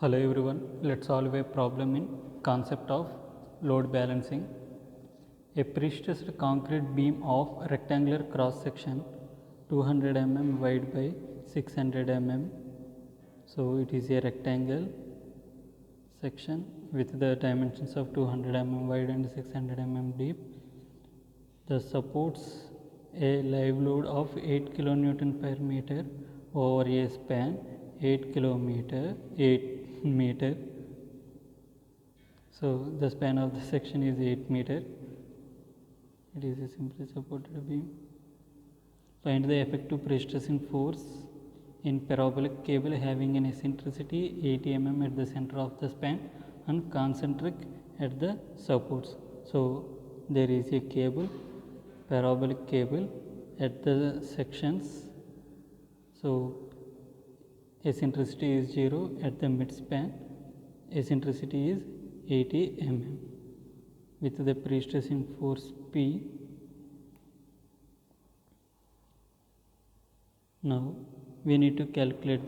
Hello everyone, let's solve a problem in concept of load balancing. A pre-stressed concrete beam of rectangular cross section 200 mm wide by 600 mm. So it is a rectangle section with the dimensions of 200 mm wide and 600 mm deep. The supports a live load of 8 kN per meter over a span 8 meter. So the span of the section is 8 meter. It is a simply supported beam. Find the effective pre-stressing force in parabolic cable having an eccentricity 80 mm at the center of the span and concentric at the supports. So there is a cable, parabolic cable at the sections. So eccentricity is 0 at the mid span, eccentricity is 80 mm. With the pre-stressing force P, now we need to calculate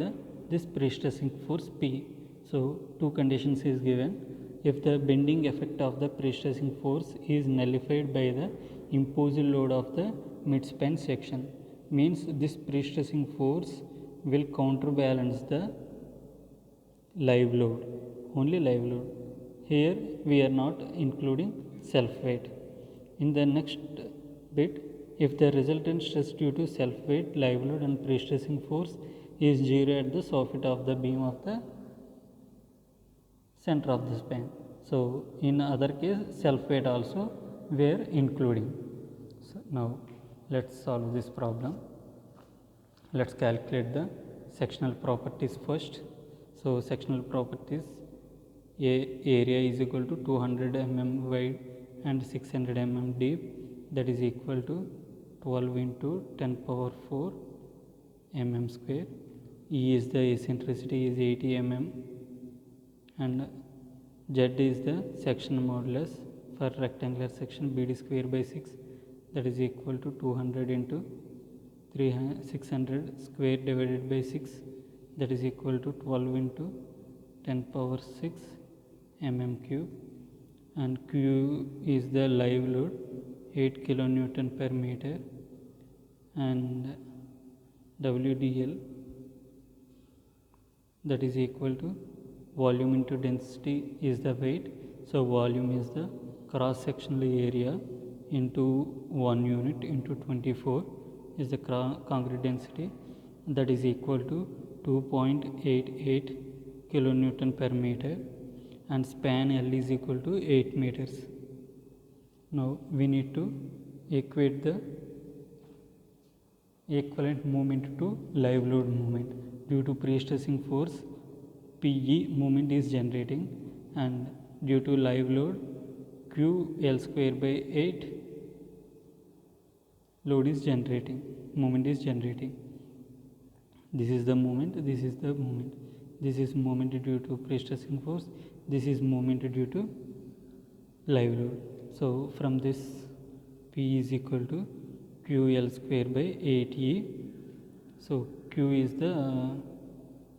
this pre-stressing force P. So two conditions is given. If the bending effect of the pre-stressing force is nullified by the imposed load of the mid-span section, means this pre-stressing force will counterbalance the live load, only live load. Here we are not including self weight. In the next bit, if the resultant stress due to self weight, live load and pre-stressing force is 0 at the soffit of the beam of the center of the span. So in other case, self weight also we are including. So now let's solve this problem. Let's calculate the sectional properties first. So sectional properties, area is equal to 200 mm wide and 600 mm deep, that is equal to 12 into 10 power 4 mm square. E is the eccentricity is 80 mm and Z is the section modulus for rectangular section BD square by 6, that is equal to 200 into 600 square divided by 6, that is equal to 12 into 10 power 6 mm cube, and Q is the live load 8 kilonewton per meter, and WDL, that is equal to volume into density is the weight. So volume is the cross sectional area into 1 unit into 24 is the concrete density, that is equal to 2.88 kilonewton per meter, and span L is equal to 8 meters. Now we need to equate the equivalent movement to live load movement. Due to pre-stressing force, PE movement is generating, and due to live load, QL square by 8 load is generating, movement is generating. This is the movement, this is the movement. This is movement due to pre-stressing force, this is movement due to live load. So from this, P is equal to QL square by 8E. So Q is the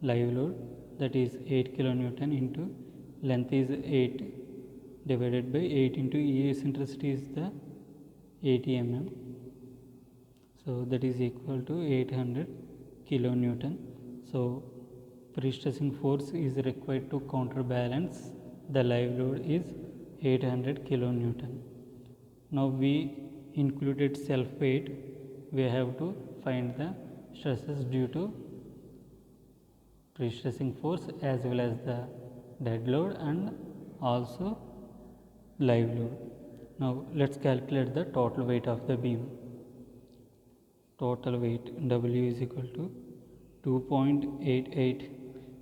live load, that is 8 kilonewton into length is 8 divided by 8 into E eccentricity is the 80 mm. So that is equal to 800 kilonewton. So pre-stressing force is required to counterbalance the live load is 800 kilonewton. Now we included self weight, we have to find the stresses due to pre-stressing force as well as the dead load and also live load. Now let's calculate the total weight of the beam. Total weight W is equal to 2.88,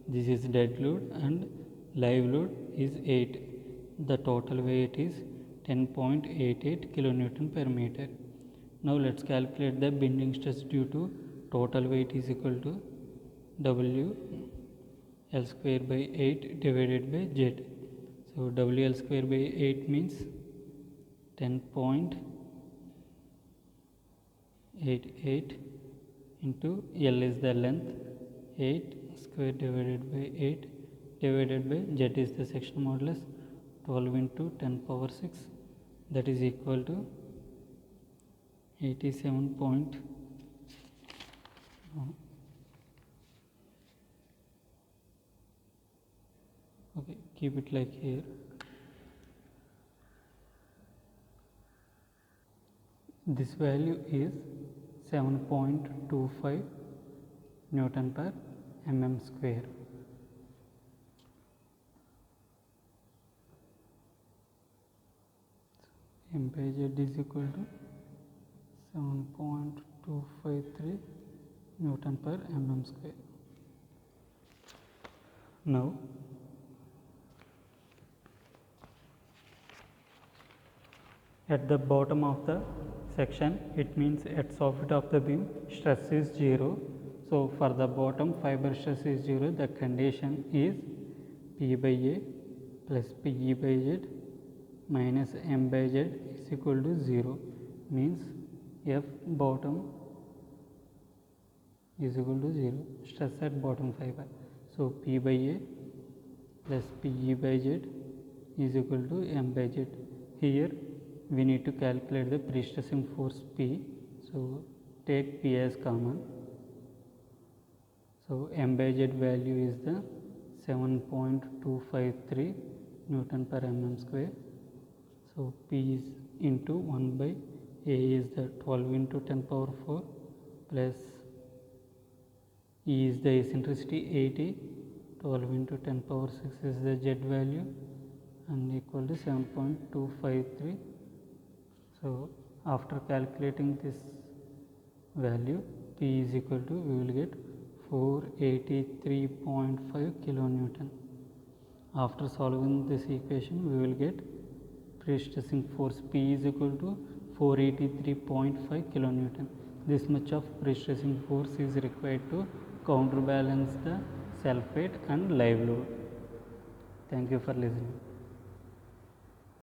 this is dead load, and live load is 8. The total weight is 10.88 kilonewton per meter. Now let's calculate the bending stress due to total weight is equal to W L square by 8 divided by Z. So WL square by 8 means 10.88 into L is the length, 8 square divided by 8, divided by Z is the section modulus, 12 into 10 power 6, that is equal to 87 point. Okay, keep it like here. This value is 7.25 Newton per mm square. M by Z is equal to 7.253 Newton per mm square. Now, at the bottom of the section, it means at soffit of the beam stress is 0. So, for the bottom fiber stress is 0, the condition is P by A plus PE by Z minus M by Z is equal to 0, means F bottom is equal to 0, stress at bottom fiber. So, P by A plus PE by Z is equal to M by Z. Here we need to calculate the pre-stressing force P. So, take P as common. So, M by Z value is the 7.253 Newton per mm square. So, P is into 1 by A is the 12 into 10 power 4 plus E is the eccentricity 80, 12 into 10 power 6 is the Z value and equal to 7.253. So, after calculating this value, P is equal to, we will get 483.5 kilonewton. After solving this equation, we will get pre-stressing force P is equal to 483.5 kilonewton. This much of pre-stressing force is required to counterbalance the self weight and live load. Thank you for listening.